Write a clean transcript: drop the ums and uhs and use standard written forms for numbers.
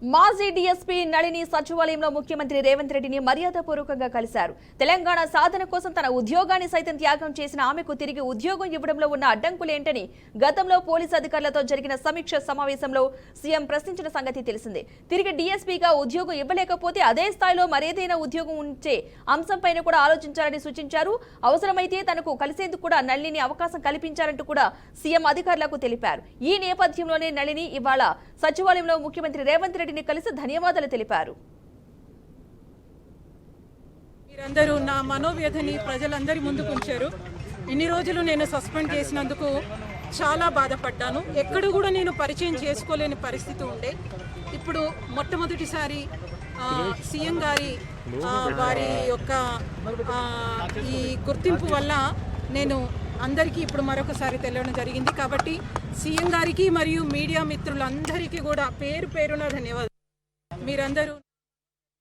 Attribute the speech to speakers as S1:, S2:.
S1: మాజీ డీఎస్పీ నళిని సచివాలయంలో ముఖ్యమంత్రి రేవంత్ రెడ్డిని మర్యాదపూర్వకంగా కలిశారు. తెలంగాణ సాధన కోసం తన ఉద్యోగాన్ని సైతం త్యాగం చేసిన ఆమెకు తిరిగి ఉద్యోగం ఇవ్వడంలో ఉన్న అడ్డంకులేంటని గతంలో పోలీసు అధికారులతో జరిగిన సమీక్ష సమావేశంలో సీఎం ప్రశ్నించిన సంగతి తెలిసిందే. తిరిగి డీఎస్పీగా ఉద్యోగం ఇవ్వలేకపోతే అదే స్థాయిలో మరేదైనా ఉద్యోగం ఉంచే అంశంపైన కూడా ఆలోచించాలని సూచించారు. అవసరమైతే తనకు కలిసేందుకు కూడా నళిని అవకాశం కల్పించాలంటూ కూడా సీఎం అధికారులకు తెలిపారు. ఈ నేపథ్యంలోనే నళిని ఇవాళ సచివాలయంలో ముఖ్యమంత్రి రేవంత్ రెడ్డిని కలిసి ధన్యవాదాలు తెలిపారు.
S2: మీరందరూ నా మనోవ్యధని ప్రజలందరి ముందుకు ఉంచారు. ఇన్ని రోజులు నేను సస్పెండ్ చేసినందుకు చాలా బాధపడ్డాను. ఎక్కడ కూడా నేను పరిచయం చేసుకోలేని పరిస్థితి ఉండే. ఇప్పుడు మొట్టమొదటిసారి సీఎం గారి వారి యొక్క ఈ గుర్తింపు వల్ల నేను అందరికీ ఇప్పుడు మరొకసారి తెలియడం జరిగింది. కాబట్టి సీఎం గారికి మరియు మీడియా మిత్రులందరికీ కూడా పేరు పేరున ధన్యవాదాలు. మీరందరూ